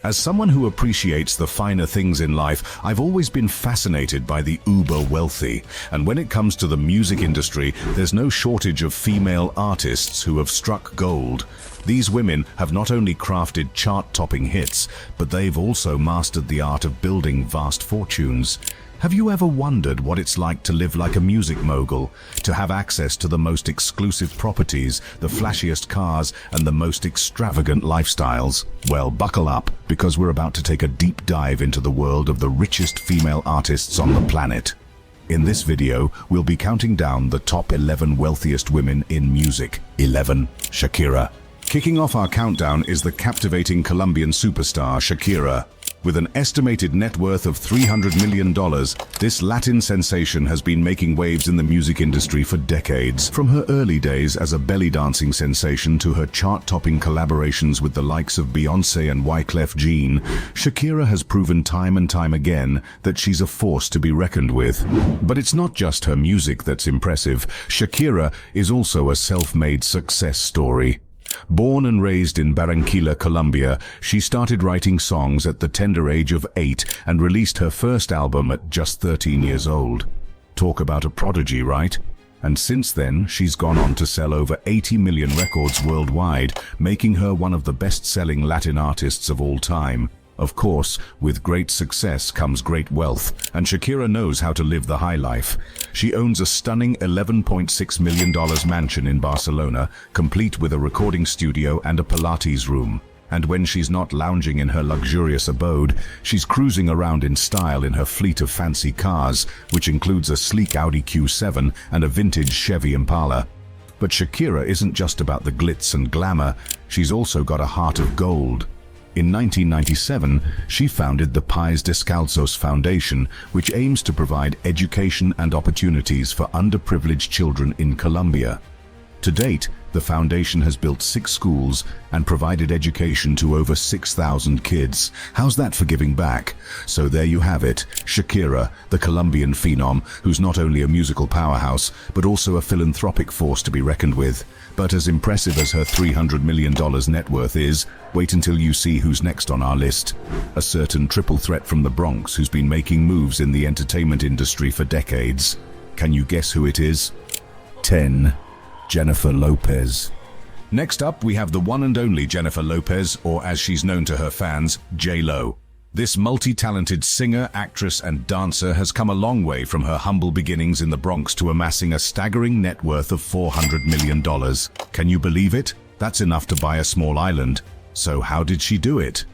As someone who appreciates the finer things in life, I've always been fascinated by the uber wealthy. And when it comes to the music industry, there's no shortage of female artists who have struck gold. These women have not only crafted chart-topping hits, but they've also mastered the art of building vast fortunes. Have you ever wondered what it's like to live like a music mogul, to have access to the most exclusive properties, the flashiest cars, and the most extravagant lifestyles? Well, buckle up, because we're about to take a deep dive into the world of the richest female artists on the planet. In this video, we'll be counting down the top 11 wealthiest women in music. 11. Shakira. Kicking off our countdown is the captivating Colombian superstar Shakira. With an estimated net worth of $300 million, this Latin sensation has been making waves in the music industry for decades. From her early days as a belly dancing sensation to her chart-topping collaborations with the likes of Beyoncé and Wyclef Jean, Shakira has proven time and time again that she's a force to be reckoned with. But it's not just her music that's impressive. Shakira is also a self-made success story. Born and raised in Barranquilla, Colombia, she started writing songs at the tender age of 8 and released her first album at just 13 years old. Talk about a prodigy, right? And since then, she's gone on to sell over 80 million records worldwide, making her one of the best-selling Latin artists of all time. Of course, with great success comes great wealth, and Shakira knows how to live the high life. She owns a stunning $11.6 million mansion in Barcelona, complete with a recording studio and a Pilates room. And when she's not lounging in her luxurious abode, she's cruising around in style in her fleet of fancy cars, which includes a sleek Audi Q7 and a vintage Chevy Impala. But Shakira isn't just about the glitz and glamour, she's also got a heart of gold. In 1997, she founded the Pais Descalzos Foundation, which aims to provide education and opportunities for underprivileged children in Colombia. To date, the foundation has built 6 schools and provided education to over 6,000 kids. How's that for giving back? So there you have it, Shakira, the Colombian phenom, who's not only a musical powerhouse, but also a philanthropic force to be reckoned with. But as impressive as her $300 million net worth is, wait until you see who's next on our list. A certain triple threat from the Bronx who's been making moves in the entertainment industry for decades. Can you guess who it is? 10. Jennifer Lopez. Next up, we have the one and only Jennifer Lopez, or as she's known to her fans, J-Lo. This multi-talented singer, actress, and dancer has come a long way from her humble beginnings in the Bronx to amassing a staggering net worth of $400 million. Can you believe it? That's enough to buy a small island. So how did she do it?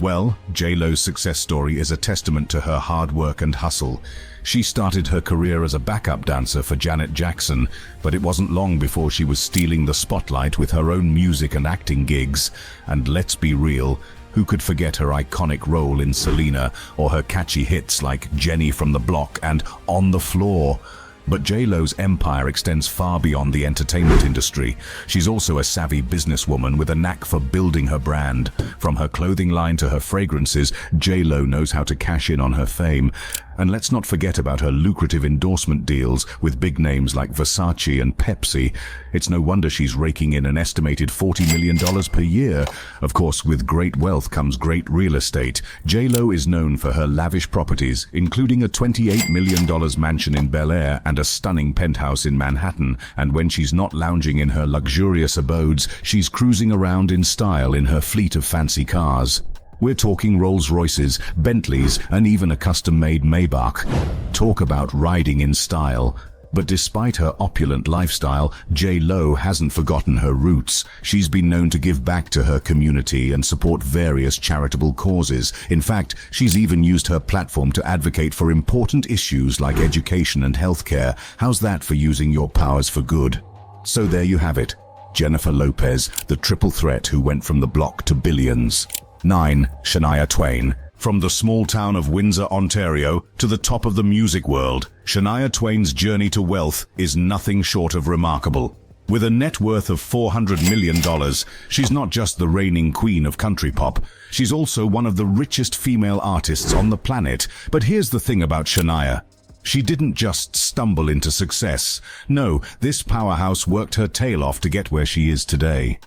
Well, J-Lo's success story is a testament to her hard work and hustle. She started her career as a backup dancer for Janet Jackson, but it wasn't long before she was stealing the spotlight with her own music and acting gigs. And let's be real, who could forget her iconic role in Selena, or her catchy hits like Jenny from the Block and On the Floor? But J-Lo's empire extends far beyond the entertainment industry. She's also a savvy businesswoman with a knack for building her brand. From her clothing line to her fragrances, J-Lo knows how to cash in on her fame. And let's not forget about her lucrative endorsement deals with big names like Versace and Pepsi. It's no wonder she's raking in an estimated $40 million per year. Of course, with great wealth comes great real estate. J-Lo is known for her lavish properties, including a $28 million mansion in Bel Air and a stunning penthouse in Manhattan. And when she's not lounging in her luxurious abodes, she's cruising around in style in her fleet of fancy cars. We're talking Rolls-Royces, Bentleys, and even a custom-made Maybach. Talk about riding in style. But despite her opulent lifestyle, J-Lo hasn't forgotten her roots. She's been known to give back to her community and support various charitable causes. In fact, she's even used her platform to advocate for important issues like education and healthcare. How's that for using your powers for good? So there you have it. Jennifer Lopez, the triple threat who went from the block to billions. 9. Shania Twain. From the small town of Windsor, Ontario, to the top of the music world, Shania Twain's journey to wealth is nothing short of remarkable. With a net worth of $400 million, she's not just the reigning queen of country pop, she's also one of the richest female artists on the planet. But here's the thing about Shania. She didn't just stumble into success. No, this powerhouse worked her tail off to get where she is today.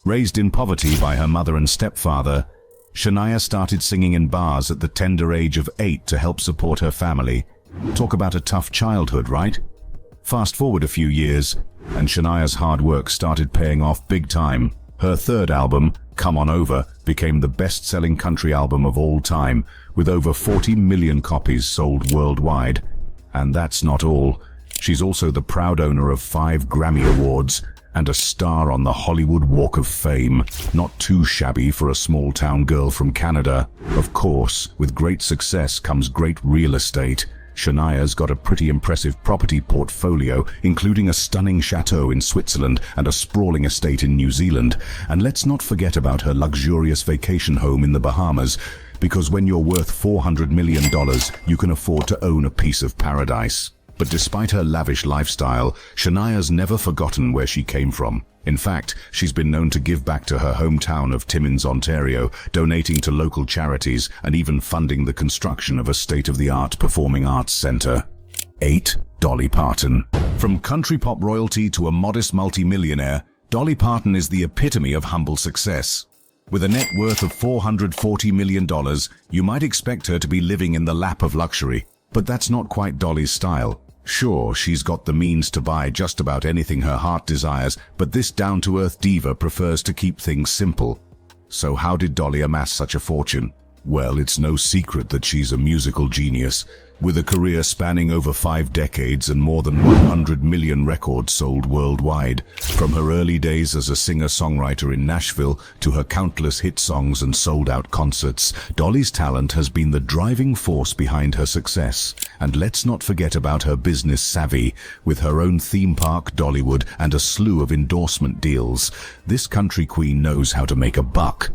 Raised in poverty by her mother and stepfather, Shania started singing in bars at the tender age of 8 to help support her family. Talk about a tough childhood, right? Fast forward a few years, and Shania's hard work started paying off big time. Her third album, Come On Over, became the best-selling country album of all time, with over 40 million copies sold worldwide. And that's not all. She's also the proud owner of 5 Grammy Awards and a star on the Hollywood Walk of Fame. Not too shabby for a small-town girl from Canada. Of course, with great success comes great real estate. Shania's got a pretty impressive property portfolio, including a stunning chateau in Switzerland and a sprawling estate in New Zealand. And let's not forget about her luxurious vacation home in the Bahamas, because when you're worth $400 million, you can afford to own a piece of paradise. But despite her lavish lifestyle, Shania's never forgotten where she came from. In fact, she's been known to give back to her hometown of Timmins, Ontario, donating to local charities and even funding the construction of a state-of-the-art performing arts center. 8. Dolly Parton. From country pop royalty to a modest multi-millionaire, Dolly Parton is the epitome of humble success. With a net worth of $440 million, you might expect her to be living in the lap of luxury. But that's not quite Dolly's style. Sure, she's got the means to buy just about anything her heart desires, but this down-to-earth diva prefers to keep things simple. So how did Dolly amass such a fortune? Well, it's no secret that she's a musical genius. With a career spanning over 5 decades and more than 100 million records sold worldwide. From her early days as a singer-songwriter in Nashville to her countless hit songs and sold-out concerts, Dolly's talent has been the driving force behind her success. And let's not forget about her business savvy. With her own theme park, Dollywood, and a slew of endorsement deals, this country queen knows how to make a buck.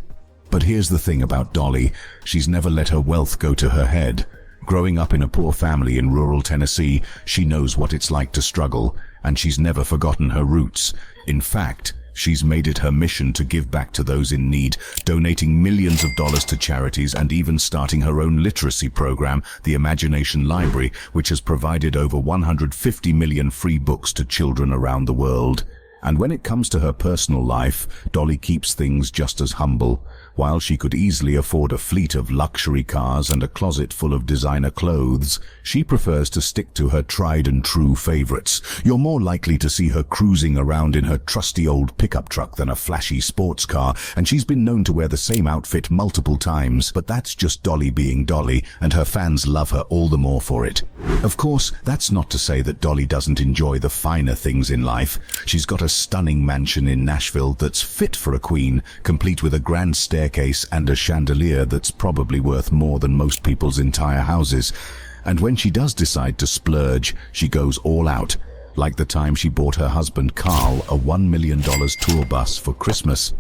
But here's the thing about Dolly, she's never let her wealth go to her head. Growing up in a poor family in rural Tennessee, she knows what it's like to struggle, and she's never forgotten her roots. In fact, she's made it her mission to give back to those in need, donating millions of dollars to charities and even starting her own literacy program, the Imagination Library, which has provided over 150 million free books to children around the world. And when it comes to her personal life, Dolly keeps things just as humble. While she could easily afford a fleet of luxury cars and a closet full of designer clothes, she prefers to stick to her tried and true favorites. You're more likely to see her cruising around in her trusty old pickup truck than a flashy sports car, and she's been known to wear the same outfit multiple times. But that's just Dolly being Dolly, and her fans love her all the more for it. Of course, that's not to say that Dolly doesn't enjoy the finer things in life. She's got a stunning mansion in Nashville that's fit for a queen, complete with a grand staircase and a chandelier that's probably worth more than most people's entire houses. And when she does decide to splurge, she goes all out, like the time she bought her husband Carl a $1 million tour bus for Christmas.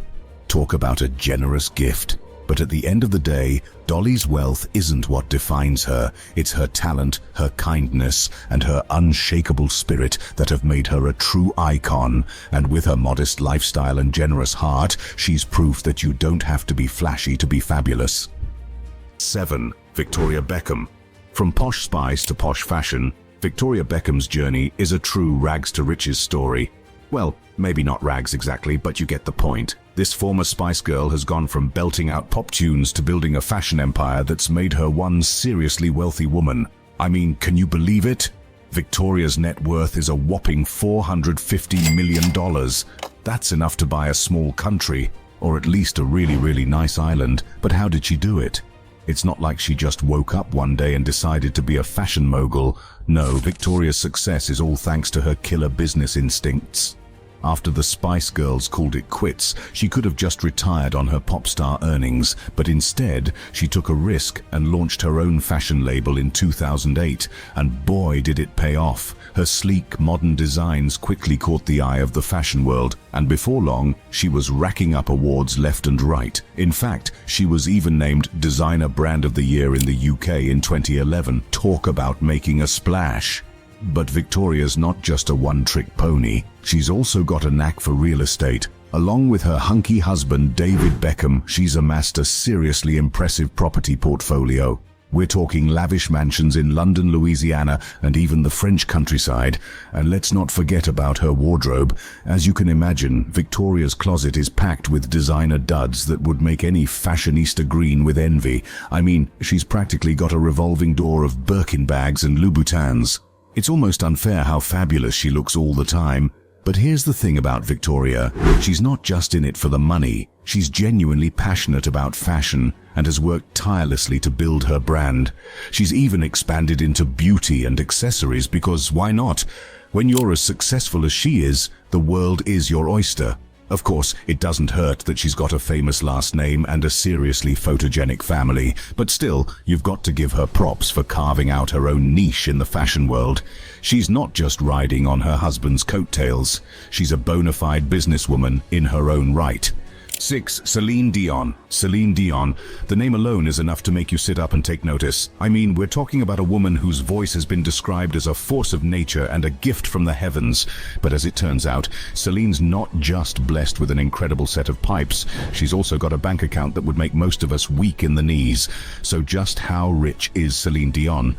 Talk about a generous gift. But at the end of the day, Dolly's wealth isn't what defines her. It's her talent, her kindness, and her unshakable spirit that have made her a true icon. And with her modest lifestyle and generous heart, she's proof that you don't have to be flashy to be fabulous. 7. Victoria Beckham. From posh spice to posh fashion, Victoria Beckham's journey is a true rags to riches story. Well, maybe not rags exactly, but you get the point. This former Spice Girl has gone from belting out pop tunes to building a fashion empire that's made her one seriously wealthy woman. I mean, can you believe it? Victoria's net worth is a whopping $450 million. That's enough to buy a small country, or at least a really nice island. But how did she do it? It's not like she just woke up one day and decided to be a fashion mogul. No, Victoria's success is all thanks to her killer business instincts. After the Spice Girls called it quits, she could have just retired on her pop star earnings, but instead, she took a risk and launched her own fashion label in 2008, and boy did it pay off. Her sleek, modern designs quickly caught the eye of the fashion world, and before long, she was racking up awards left and right. In fact, she was even named Designer Brand of the Year in the UK in 2011. Talk about making a splash. But Victoria's not just a one-trick pony. She's also got a knack for real estate. Along with her hunky husband David Beckham, she's amassed a seriously impressive property portfolio. We're talking lavish mansions in London, Louisiana, and even the French countryside. And let's not forget about her wardrobe. As you can imagine, Victoria's closet is packed with designer duds that would make any fashionista green with envy. I mean, she's practically got a revolving door of Birkin bags and Louboutins. It's almost unfair how fabulous she looks all the time. But here's the thing about Victoria. She's not just in it for the money. She's genuinely passionate about fashion and has worked tirelessly to build her brand. She's even expanded into beauty and accessories because why not? When you're as successful as she is, the world is your oyster. Of course, it doesn't hurt that she's got a famous last name and a seriously photogenic family, but still, you've got to give her props for carving out her own niche in the fashion world. She's not just riding on her husband's coattails. She's a bona fide businesswoman in her own right. 6. Celine Dion. Celine Dion. The name alone is enough to make you sit up and take notice. I mean, we're talking about a woman whose voice has been described as a force of nature and a gift from the heavens. But as it turns out, Celine's not just blessed with an incredible set of pipes. She's also got a bank account that would make most of us weak in the knees. So just how rich is Celine Dion?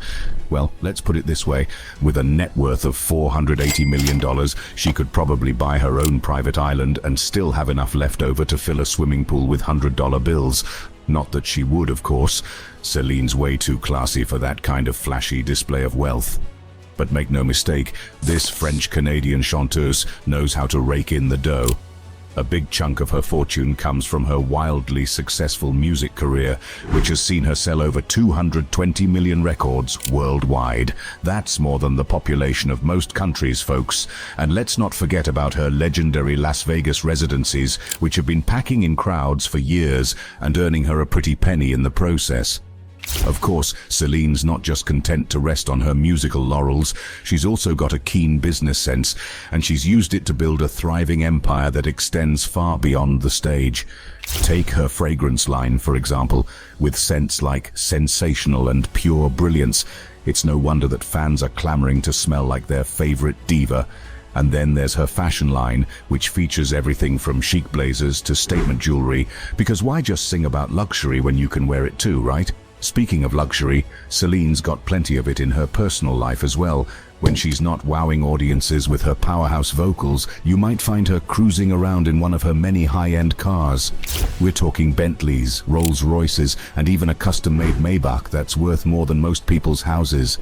Well, let's put it this way. With a net worth of $480 million, she could probably buy her own private island and still have enough left over to fill a swimming pool with $100 bills. Not that she would, of course. Celine's way too classy for that kind of flashy display of wealth. But make no mistake, this French-Canadian chanteuse knows how to rake in the dough. A big chunk of her fortune comes from her wildly successful music career, which has seen her sell over 220 million records worldwide. That's more than the population of most countries, folks. And let's not forget about her legendary Las Vegas residencies, which have been packing in crowds for years and earning her a pretty penny in the process. Of course, Celine's not just content to rest on her musical laurels, she's also got a keen business sense, and she's used it to build a thriving empire that extends far beyond the stage. Take her fragrance line, for example, with scents like sensational and pure brilliance. It's no wonder that fans are clamoring to smell like their favorite diva. And then there's her fashion line, which features everything from chic blazers to statement jewelry, because why just sing about luxury when you can wear it too, right? Speaking of luxury, Celine's got plenty of it in her personal life as well. When she's not wowing audiences with her powerhouse vocals, you might find her cruising around in one of her many high-end cars. We're talking Bentleys, Rolls-Royces, and even a custom-made Maybach that's worth more than most people's houses.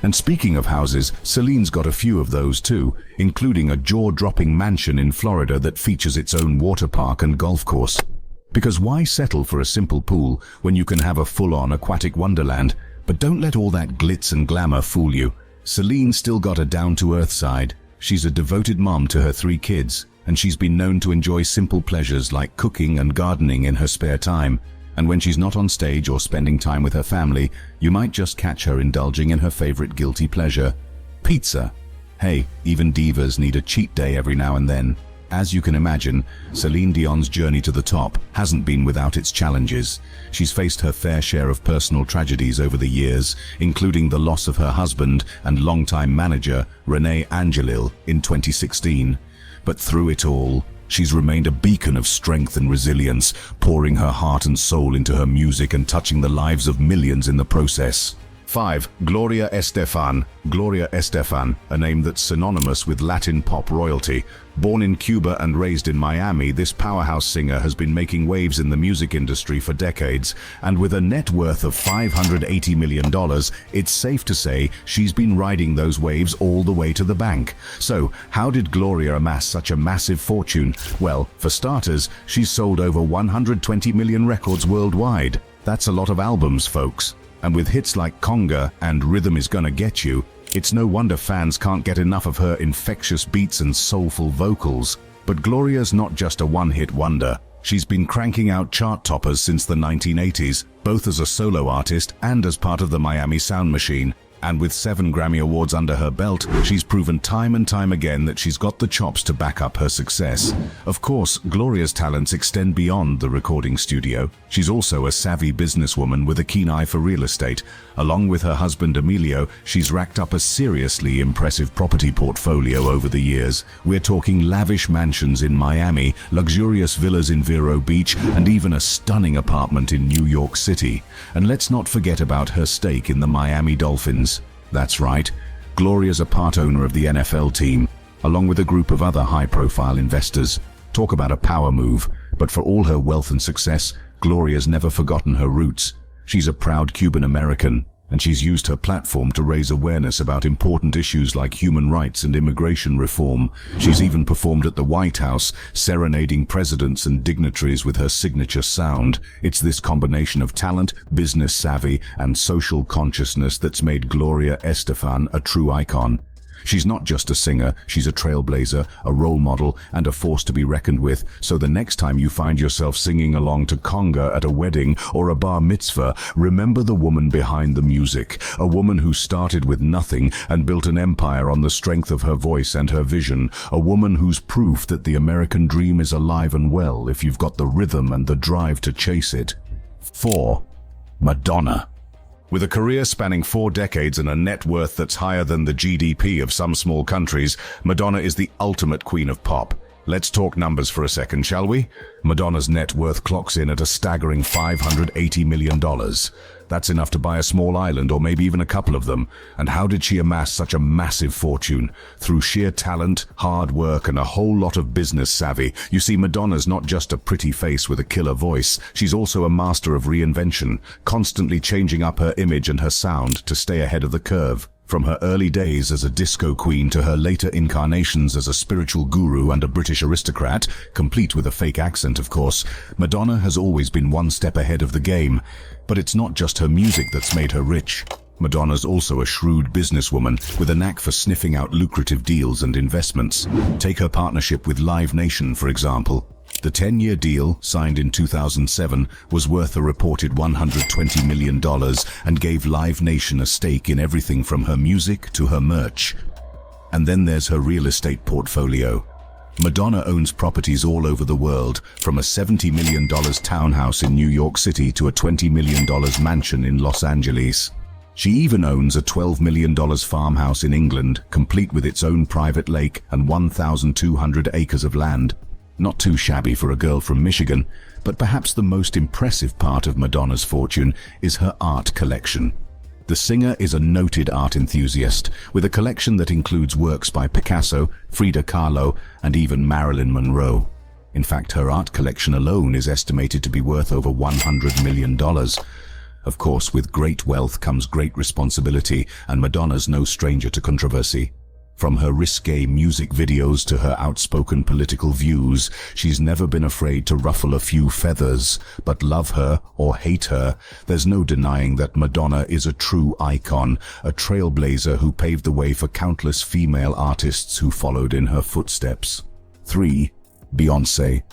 And speaking of houses, Celine's got a few of those too, including a jaw-dropping mansion in Florida that features its own water park and golf course. Because why settle for a simple pool when you can have a full-on aquatic wonderland? But don't let all that glitz and glamour fool you. Celine's still got a down-to-earth side. She's a devoted mom to her 3 kids, and she's been known to enjoy simple pleasures like cooking and gardening in her spare time. And when she's not on stage or spending time with her family, you might just catch her indulging in her favorite guilty pleasure: pizza. Hey, even divas need a cheat day every now and then. As you can imagine, Celine Dion's journey to the top hasn't been without its challenges. She's faced her fair share of personal tragedies over the years, including the loss of her husband and longtime manager, Renee Angelil, in 2016. But through it all, she's remained a beacon of strength and resilience, pouring her heart and soul into her music and touching the lives of millions in the process. 5. Gloria Estefan. Gloria Estefan, a name that's synonymous with Latin pop royalty. Born in Cuba and raised in Miami, this powerhouse singer has been making waves in the music industry for decades, and with a net worth of $580 million, it's safe to say she's been riding those waves all the way to the bank. So, how did Gloria amass such a massive fortune? Well, for starters, she's sold over 120 million records worldwide. That's a lot of albums, folks. And with hits like Conga and Rhythm Is Gonna Get You, it's no wonder fans can't get enough of her infectious beats and soulful vocals. But Gloria's not just a one-hit wonder. She's been cranking out chart toppers since the 1980s, both as a solo artist and as part of the Miami Sound Machine. And with 7 Grammy Awards under her belt, she's proven time and time again that she's got the chops to back up her success. Of course, Gloria's talents extend beyond the recording studio. She's also a savvy businesswoman with a keen eye for real estate. Along with her husband Emilio, she's racked up a seriously impressive property portfolio over the years. We're talking lavish mansions in Miami, luxurious villas in Vero Beach, and even a stunning apartment in New York City. And let's not forget about her stake in the Miami Dolphins. That's right, Gloria's a part owner of the NFL team, along with a group of other high-profile investors. Talk about a power move, but for all her wealth and success, Gloria's never forgotten her roots. She's a proud Cuban American, and she's used her platform to raise awareness about important issues like human rights and immigration reform. She's even performed at the White House, serenading presidents and dignitaries with her signature sound. It's this combination of talent, business savvy, and social consciousness that's made Gloria Estefan a true icon. She's not just a singer, she's a trailblazer, a role model, and a force to be reckoned with. So the next time you find yourself singing along to conga at a wedding or a bar mitzvah, remember the woman behind the music, a woman who started with nothing and built an empire on the strength of her voice and her vision, a woman who's proof that the American dream is alive and well if you've got the rhythm and the drive to chase it. 4. Madonna. With a career spanning 4 decades and a net worth that's higher than the GDP of some small countries, Madonna is the ultimate queen of pop. Let's talk numbers for a second, shall we? Madonna's net worth clocks in at a staggering $580 million. That's enough to buy a small island or maybe even a couple of them. And how did she amass such a massive fortune? Through sheer talent, hard work, and a whole lot of business savvy. You see, Madonna's not just a pretty face with a killer voice. She's also a master of reinvention, constantly changing up her image and her sound to stay ahead of the curve. From her early days as a disco queen to her later incarnations as a spiritual guru and a British aristocrat, complete with a fake accent of course, Madonna has always been one step ahead of the game. But it's not just her music that's made her rich. Madonna's also a shrewd businesswoman with a knack for sniffing out lucrative deals and investments. Take her partnership with Live Nation, for example. The 10-year deal, signed in 2007, was worth a reported $120 million and gave Live Nation a stake in everything from her music to her merch. And then there's her real estate portfolio. Madonna owns properties all over the world, from a $70 million townhouse in New York City to a $20 million mansion in Los Angeles. She even owns a $12 million farmhouse in England, complete with its own private lake and 1,200 acres of land. Not too shabby for a girl from Michigan, but perhaps the most impressive part of Madonna's fortune is her art collection. The singer is a noted art enthusiast, with a collection that includes works by Picasso, Frida Kahlo, and even Marilyn Monroe. In fact, her art collection alone is estimated to be worth over $100 million. Of course, with great wealth comes great responsibility, and Madonna's no stranger to controversy. From her risque music videos to her outspoken political views, she's never been afraid to ruffle a few feathers. But love her or hate her, there's no denying that Madonna is a true icon, a trailblazer who paved the way for countless female artists who followed in her footsteps. 3. Beyoncé.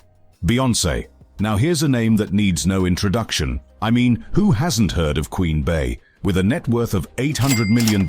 Beyoncé. Now here's a name that needs no introduction. I mean, who hasn't heard of Queen Bey? With a net worth of $800 million,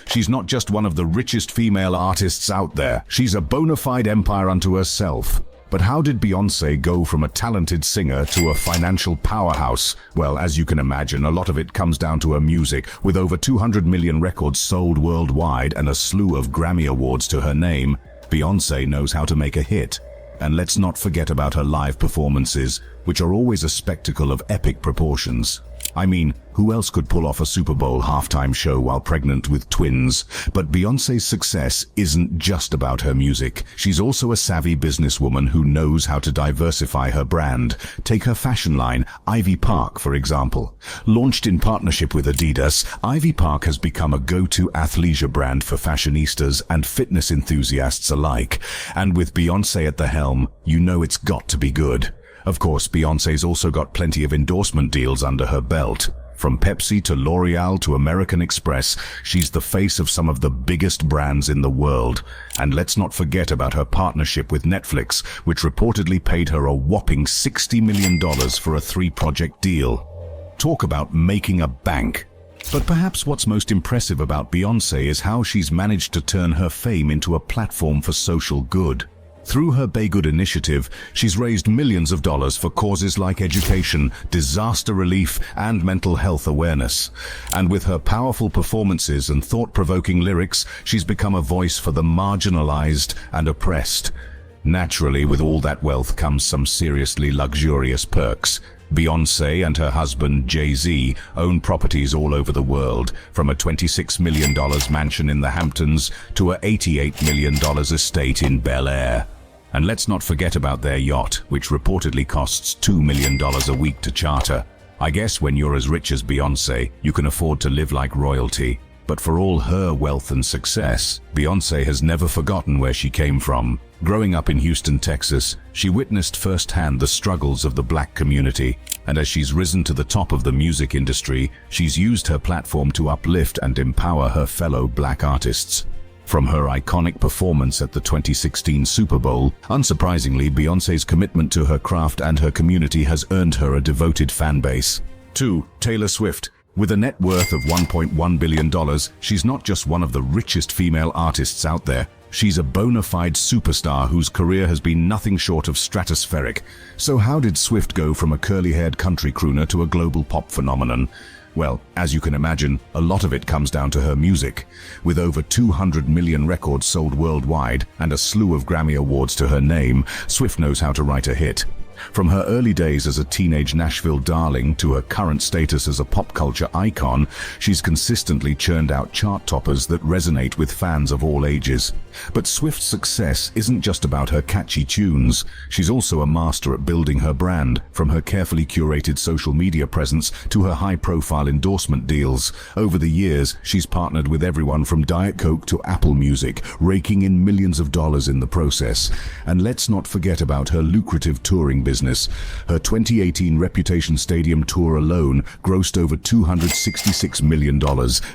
she's not just one of the richest female artists out there. She's a bona fide empire unto herself. But how did Beyoncé go from a talented singer to a financial powerhouse? Well, as you can imagine, a lot of it comes down to her music. With over 200 million records sold worldwide and a slew of Grammy Awards to her name, Beyoncé knows how to make a hit. And let's not forget about her live performances, which are always a spectacle of epic proportions. I mean, who else could pull off a Super Bowl halftime show while pregnant with twins? But Beyoncé's success isn't just about her music. She's also a savvy businesswoman who knows how to diversify her brand. Take her fashion line, Ivy Park, for example. Launched in partnership with Adidas, Ivy Park has become a go-to athleisure brand for fashionistas and fitness enthusiasts alike. And with Beyoncé at the helm, you know it's got to be good. Of course, Beyoncé's also got plenty of endorsement deals under her belt. From Pepsi to L'Oreal to American Express, she's the face of some of the biggest brands in the world. And let's not forget about her partnership with Netflix, which reportedly paid her a whopping $60 million for a 3-project deal. Talk about making a bank. But perhaps what's most impressive about Beyoncé is how she's managed to turn her fame into a platform for social good. Through her Be Good initiative, she's raised millions of dollars for causes like education, disaster relief, and mental health awareness. And with her powerful performances and thought-provoking lyrics, she's become a voice for the marginalized and oppressed. Naturally, with all that wealth comes some seriously luxurious perks. Beyoncé and her husband, Jay-Z, own properties all over the world, from a $26 million mansion in the Hamptons to a $88 million estate in Bel Air. And let's not forget about their yacht, which reportedly costs $2 million a week to charter. I guess when you're as rich as Beyoncé, you can afford to live like royalty. But for all her wealth and success, Beyoncé has never forgotten where she came from. Growing up in Houston, Texas, she witnessed firsthand the struggles of the black community, and as she's risen to the top of the music industry, she's used her platform to uplift and empower her fellow black artists. From her iconic performance at the 2016 Super Bowl, unsurprisingly, Beyoncé's commitment to her craft and her community has earned her a devoted fan base. 2. Taylor Swift. With a net worth of $1.1 billion, she's not just one of the richest female artists out there. She's a bona fide superstar whose career has been nothing short of stratospheric. So how did Swift go from a curly-haired country crooner to a global pop phenomenon? Well, as you can imagine, a lot of it comes down to her music. With over 200 million records sold worldwide and a slew of Grammy Awards to her name, Swift knows how to write a hit. From her early days as a teenage Nashville darling to her current status as a pop culture icon, she's consistently churned out chart toppers that resonate with fans of all ages. But Swift's success isn't just about her catchy tunes. She's also a master at building her brand, from her carefully curated social media presence to her high-profile endorsement deals. Over the years, she's partnered with everyone from Diet Coke to Apple Music, raking in millions of dollars in the process. And let's not forget about her lucrative touring business. Her 2018 Reputation Stadium tour alone grossed over $266 million,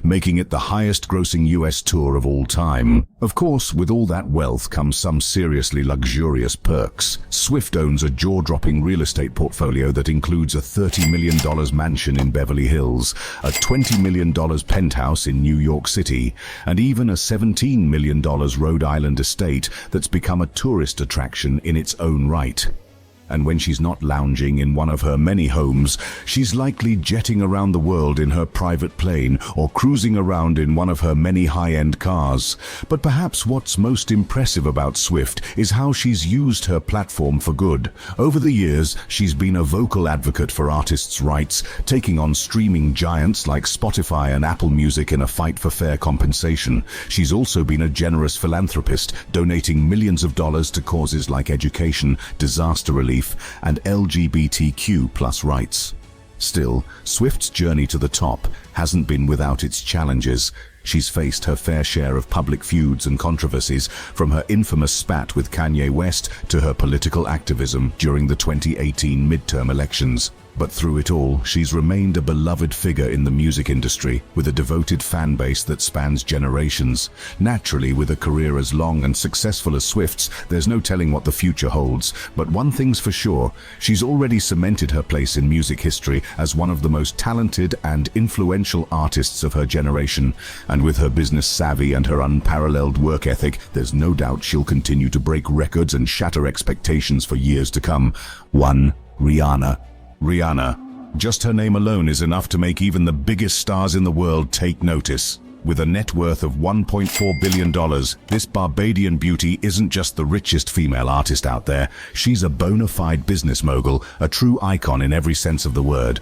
making it the highest-grossing US tour of all time. Of course, with all that wealth comes some seriously luxurious perks. Swift owns a jaw-dropping real estate portfolio that includes a $30 million mansion in Beverly Hills, a $20 million penthouse in New York City, and even a $17 million Rhode Island estate that's become a tourist attraction in its own right. And when she's not lounging in one of her many homes, she's likely jetting around the world in her private plane or cruising around in one of her many high-end cars. But perhaps what's most impressive about Swift is how she's used her platform for good. Over the years, she's been a vocal advocate for artists' rights, taking on streaming giants like Spotify and Apple Music in a fight for fair compensation. She's also been a generous philanthropist, donating millions of dollars to causes like education, disaster relief, and LGBTQ+ rights. Still, Swift's journey to the top hasn't been without its challenges. She's faced her fair share of public feuds and controversies, from her infamous spat with Kanye West to her political activism during the 2018 midterm elections. But through it all, she's remained a beloved figure in the music industry, with a devoted fan base that spans generations. Naturally, with a career as long and successful as Swift's, there's no telling what the future holds. But one thing's for sure, she's already cemented her place in music history as one of the most talented and influential artists of her generation. And with her business savvy and her unparalleled work ethic, there's no doubt she'll continue to break records and shatter expectations for years to come. 1. Rihanna. Rihanna. Just her name alone is enough to make even the biggest stars in the world take notice. With a net worth of $1.4 billion, this Barbadian beauty isn't just the richest female artist out there. She's a bona fide business mogul, a true icon in every sense of the word.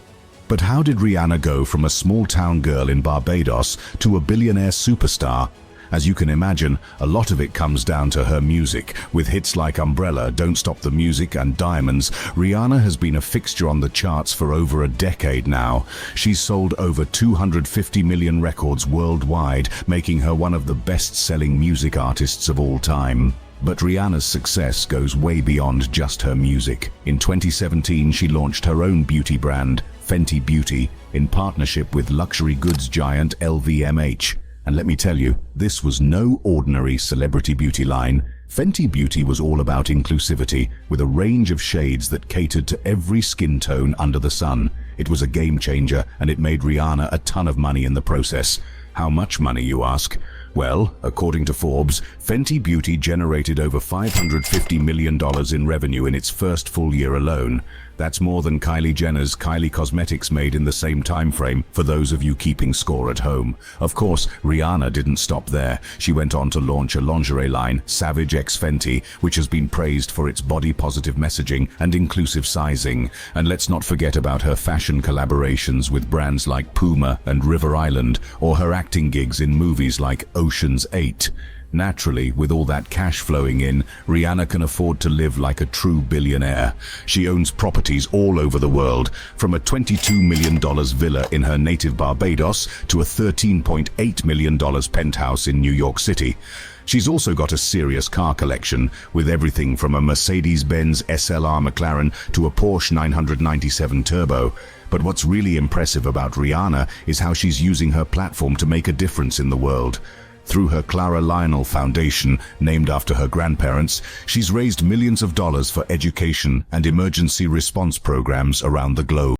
But how did Rihanna go from a small-town girl in Barbados to a billionaire superstar? As you can imagine, a lot of it comes down to her music. With hits like Umbrella, Don't Stop the Music, and Diamonds, Rihanna has been a fixture on the charts for over a decade now. She's sold over 250 million records worldwide, making her one of the best-selling music artists of all time. But Rihanna's success goes way beyond just her music. In 2017, she launched her own beauty brand, Fenty Beauty, in partnership with luxury goods giant LVMH. And let me tell you, this was no ordinary celebrity beauty line. Fenty Beauty was all about inclusivity, with a range of shades that catered to every skin tone under the sun. It was a game changer, and it made Rihanna a ton of money in the process. How much money, you ask? Well, according to Forbes, Fenty Beauty generated over $550 million in revenue in its first full year alone. That's more than Kylie Jenner's Kylie Cosmetics made in the same time frame, for those of you keeping score at home. Of course, Rihanna didn't stop there. She went on to launch a lingerie line, Savage x Fenty, which has been praised for its body-positive messaging and inclusive sizing. And let's not forget about her fashion collaborations with brands like Puma and River Island, or her acting gigs in movies like Ocean's 8. Naturally, with all that cash flowing in, Rihanna can afford to live like a true billionaire. She owns properties all over the world, from a $22 million villa in her native Barbados to a $13.8 million penthouse in New York City. She's also got a serious car collection, with everything from a Mercedes-Benz SLR McLaren to a Porsche 997 Turbo. But what's really impressive about Rihanna is how she's using her platform to make a difference in the world. Through her Clara Lionel Foundation, named after her grandparents, she's raised millions of dollars for education and emergency response programs around the globe.